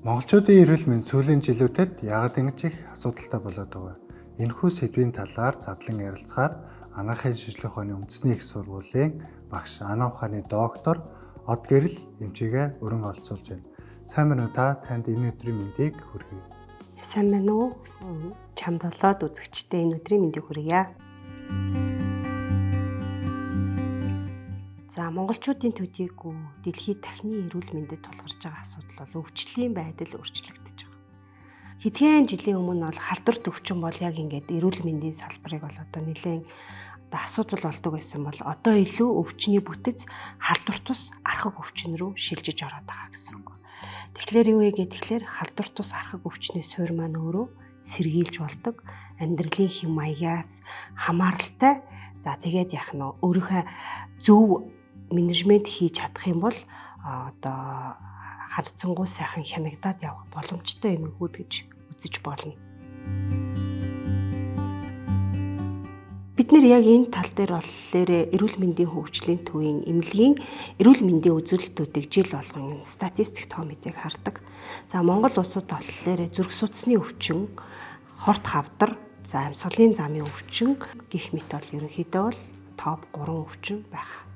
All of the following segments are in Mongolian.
Монголчуудын эрүүл мэнд сүүлийн жилүүдэд яагаад ингэж их асуудалтай болоод байгаа вэ? Энэхүү сэдвийн талаар задлан ярилцахаар анагаахын шинжилгээ ухааны үндэсний их сургуулийн багш анаа ухааны доктор Од Гэрэл эмчигээ өрн оролцуулж байна. Сайн байна уу та? Танд энэ өдрийн мэндийг хүргэе. Сайн байна уу? Чамд болоод үзэгчтэй энэ өдрийн мэндийг хүргье. За монголчуудын төдийгүй дэлхийд дахны эрүүл мэндэд тулгарч байгаа асуудал бол өвчлөлийн байдал өөрчлөгдөж байгаа. Хэдхэн жилийн өмнө бол халдварт өвчин бол яг ингээд эрүүл мэндийн салбарыг бол одоо нэлээд асуудал болдог байсан бол одоо илүү өвчний бүтэц халдвар тус архаг өвчин рүү шилжиж ороод байгаа гэсэн үг. Тэгэхээр юу вэ гэхээр халдвар тус архаг өвчний суурь маань өөрөө сэргийлж болдог, амьдралын хэм маягаас хамааралтай. За тэгээд яах нь өөрийнхөө зөв менежмент хийж чадах юм бол одоо харцангуй сайхан хянагдаад явах боломжтой юм хүүд гэж үзэж болно. Бид нэр яг энэ тал дээр болохоор эрүүл мэндийн хөгжлийн төвийн эмнэлгийн эрүүл мэндийн үзүүлэлтүүдийг жил болгон статистик тоо мэдээг хардаг. За Монгол улсад болохоор зүрх судасны өвчин, хорт хавдар, за амьсгалын замын өвчин гэх мэт бол ерөнхийдөө бол топ 3 өвчин байна.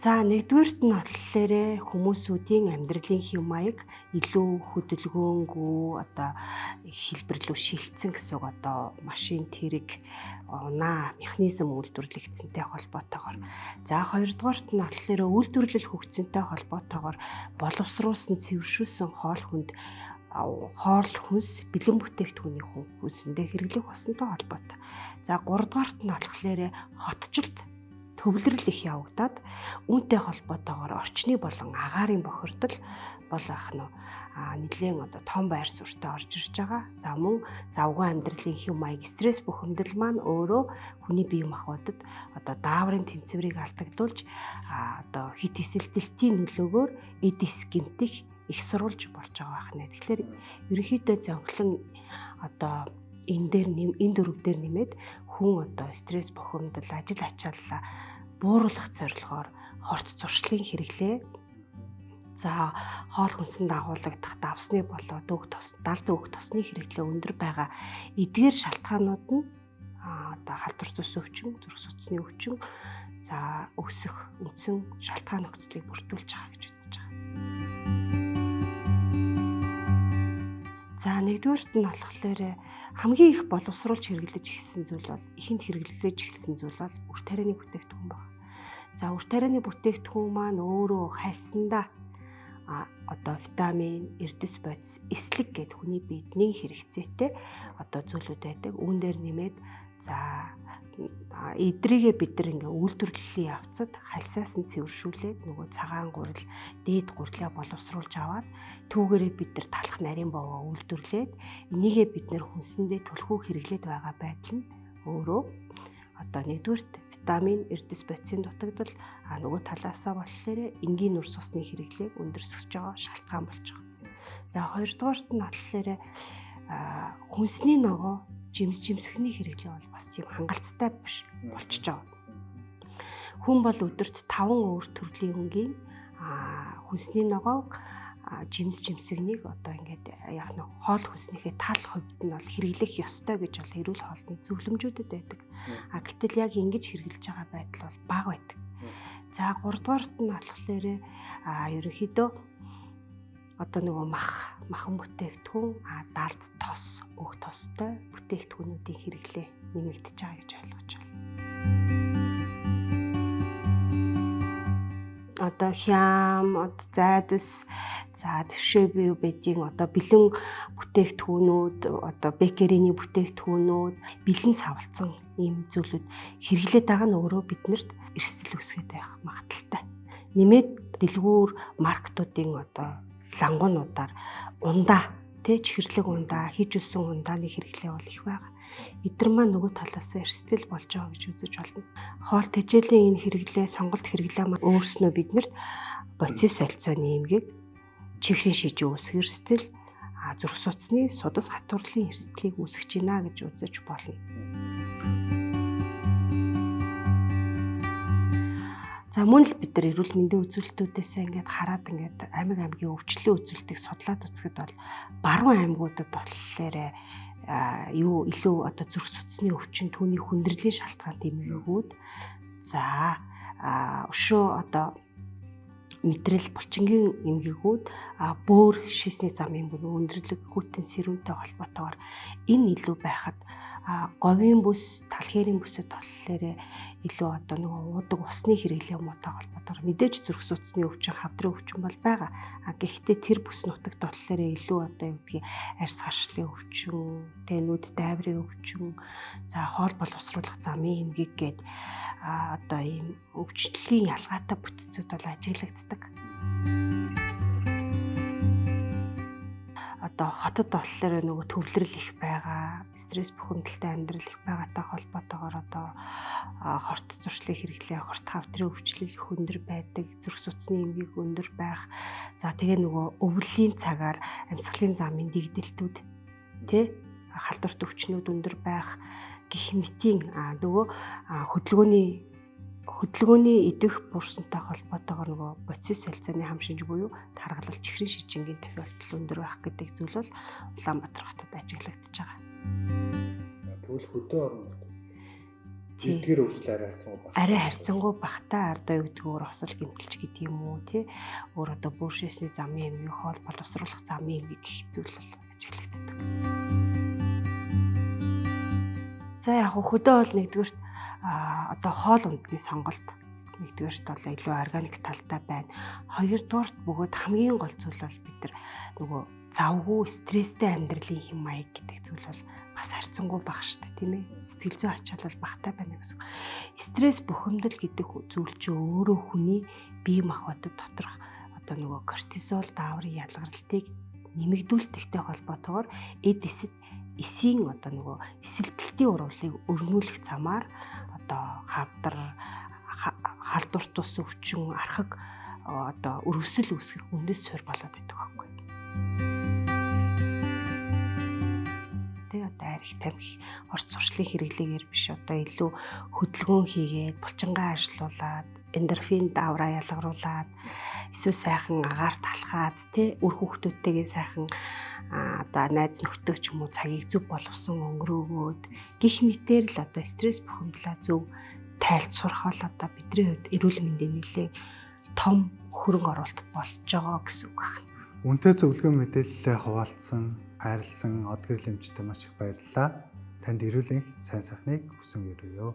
За нэгдүгээрт нь болохоор хүмүүсүүдийн амьдралын хэм маяг илүү хөдөлгөөнгүй одоо хэлбэрлүү шилжсэн гэсэн үг одоо машин тэрэг унаа механизм үйлдвэрлэгдсэнтэй холбоотойгоор. За хоёрдугаарт нь болохоор үйлдвэрлэл хөгжсөнтэй холбоотойгоор боловсруулсан цэвэршүүлсэн хоол хүнс бэлэн бүтээгдэхүүний хүнсэндээ хэрэглэх болсонтой холбоотой. За гуравдугаарт нь болохоор хотчлт төвлөрөл их явагдаад үүнтэй холбоотойгоор орчны болон агаарын бохирдол бол нэлээд одоо том байр суурьтай орж ирж байгаа. За мөн завгүй амьдралын хэм маяг стресс бухимдал маань өөрөө хүний бие махбодод одоо дааврын тэнцвэрийг алдагдуулж одоо хит эсэлтэлтийн нөлөөгөөр эдис гэмтэх их сурвалж болж байгаа байна. Тэгэхээр ерөнхийдөө зөнхлөн одоо энэ дөрөв дээр нэмээд хүн одоо стресс бухимдал ажил ачааллаа бууруулах зорилгоор хорт зуршлын хэрэглээ. За хоол хүнсэнд агуулгадах давсны болоод далд өг тосны хэрэглээ өндөр байгаа эдгээр шалтгаанууд нь одоо халдвар тус өвчин, зүрх судасны өвчин за өсөх үндсэн шалтгаан нөхцөлийг бүрдүүлж байгаа гэж үзэж байгаа. За нэгдүгээрт нь болохоор хамгийн их боловсруулж хэрэглэж эхэлсэн зүйл бол ихэнд хэрэглэж эхэлсэн зүйл бол үр тарианы бүтээгдэхүүн байна. За үр тарианы бүтээгдэхүүн маань өөрөө хальсандаа одоо витамин, эрдэс бодис, эслэг гэд хүний биед нэг хэрэгцээтэй одоо зүйлүүд байдаг. Үүн дээр нэмээд за эдрийгээ бид нар ингээ үйлдвэрлэлийн явцад хальсаас нь цэвэршүүлээд нөгөө цагаан гурил, дээд гурилаа боловсруулж аваад түүгээрээ бид нар талах нарийн бовоо үйлдвэрлээд энийгээ бид нар хүнсэндээ түлхүү хэрэглээд байгаа байдал нь өөрөө одоо нэгдүгürt витамин, эрдэс бодисын дутагдал нөгөө талаасаа болохоор энгийн нүрс усны хэрэглээг өндөрсгөж байгаа шалтгаан болж байгаа. За хоёрдугаарт нь болохоор хүнсний ногоо жимсгний хэрэглээ бол бас тийм хангалттай биш болчихж байгаа. Хүн бол өдөрт 5 өөр төрлийн өнгийн хүнсний ногоог жимсгнийг одоо ингээд яг нэг хоол хүнснийхээ тал хувьд нь бол хэрэглэх ёстой гэж бол эрүүл хоолны зөвлөмжүүдэд байдаг. Гэтэл яг ингэж хэрэглэж байгаа байдал бол бага байдаг. За 3дугаарт нь болохоор ерөнхийдөө одоо нөгөө махан бүтээгдэхүүн далд тос өг тостой бүтээгдэхүүнүүдийн хэрэглээ нэмэгдэж байгаа гэж ойлгож байна. Одоо хям, одоо зайдас, за твшээ бие бэдийн одоо бэлэн бүтээгдэхүүнүүд, одоо бекерийн бүтээгдэхүүнүүд, бэлэн савлцсан ийм зүйлүүд хэрэглээд байгаа нь өөрөө биднэрт эрсдэл үүсгээд байх магадaltaй. Нэмээд дэлгүүр маркетуудын одоо лангуунуудаар ундаа чихэрлэг ундаа, хиж өссөн ундааны хэрэглээ бол их байгаа. Эдгээр маань нөгөө талаас эрсдэл болж байгаа гэж үзэж болно. Хоол тэжээлийн энэ хэрэглээ, сонголт хэрэглээ маань өөрснөө биднэрт бодис солилцооны эмгэг, чихрийн шижин үүсэх эрсдэл, зүрх судасны судас хатварлын эрсдлийг үүсгэж байна гэж үзэж болно. За мөн л бид нар эрүүл мэндийн үзүүлэлтүүдээс ингээд хараад ингээд аймгийн өвчлөлийн үзүүлэлтийг судлаад үзэхэд бол баруун аймагуудад болохоор юу илүү одоо зүрх судасны өвчин, түүний хүндрэлийн шалтгаант эмгэгүүд. За өшөө одоо мэдрэл булчингийн эмгэгүүд, бөөр шийсний замын өндөрлөг хүйтэн сэрүүнтэй холбоотойгоор энэ илүү байхад говийн бүс, талхээрийн бүсэд болохоор илүү одоо нөгөө уудаг усны хэрэглээ муутай холбоотойгоор мэдээж зүрх судасны өвчин, хавдрын өвчин бол байгаа. Гэхдээ тэр бүс нутагт болохоор илүү одоо юу гэдгийг арьс харшлын өвчин, нүд дайврын өвчин, за хоол боловсруулах замын эмгэг гээд одоо ийм өвчлөлийн ялгаатай бүтцүүд бол ажиглагддаг. Одоо хотод болохоор нөгөө төвлөрөл их байгаа, стресс бухимдалтай амьдрал их байгаатай холбоотойгоор одоо хорт зуршлын хэрэглээ, хорт хавдрын өвчлөл их өндөр байдаг, зүрх судасны эмгэг өндөр байх. За тэгээ нөгөө өвлийн цагаар амьсгалын замын дэгдэлтүүд халдварт өвчнүүд өндөр байх гэх мэтийн нөгөө хөдөлгөөний идэх буурсантай холбоотойгоор нөгөө бодис солилцооны хам шинж буюу таргалал чихрийн шижингийн тохиолдол өндөр байх гэдэг зүйл бол Улаанбаатар хотод ажиглагдаж байгаа. Тэгвэл хөдөө орнууд эдгээр өвчлөл арай харьцангуй багтаа одоо юу гэдэг өөр осол гэмтэлч гэдэг юм уу өөр одоо бөөршөөсний замын эмгэг, хоол боловсруулах замын эмгэг гэх зүйл бол ажиглагддаг. За яг хөдөө бол нэгдүгээрт одоо хоол ундны сонголт нэгдүгээрт бол илүү органик талтай байна. Хоёрдугаарт бөгөөд хамгийн гол зүйл бол бид нар нөгөө завгүй стресстэй амьдралын хэм маяг гэдэг зүйл бол бас харьцангуй бага штэ тийм ээ. Сэтгэл зүйн ачаал бол багатай байна гэсэн. Стресс бухимдал гэдэг зүйл чинь өөрөө хүний бие махбодод доторх одоо нөгөө кортизол дааврын ялгарлтыг нэмэгдүүлэхтэй холбоотойгоор эд эсийн одоо нөгөө эсэлтэлтийн урвалыг өргөнүүлэх замаар одоо халдварт ус өвчин, архаг одоо өрөвсөл үүсгэх үндэс суурь болоод байдаг байхгүй. Тэгээ одоо арих тамхи, орц сурчлын хэрэглээгээр биш одоо илүү хөдөлгөөн хийгээд, булчингаа ажилуулад, эндорфин даавраа ялгаруулад, эсвэл сайхан агаар талхаад үр хүүхдүүдтэйгээ сайхан одоо найз нөхдөд ч юм уу цагийг зөв боловсон өнгөрөөгөөд гих мэтээр л одоо стресс бухимдлаа зөв тайлж сурах бол одоо бидний хувьд эрүүл мэндийн нэлээд том хөрөнгө оруулалт болж байгаа гэсэн үг байна. Үнэтэй зөвлөгөө мэдээлэлээ хуваалцсан, хайрлсан Од гэрэл эмчтэй маш их баярлалаа. Танд эрүүл энх сайн сайхныг хүсэн өрөөё.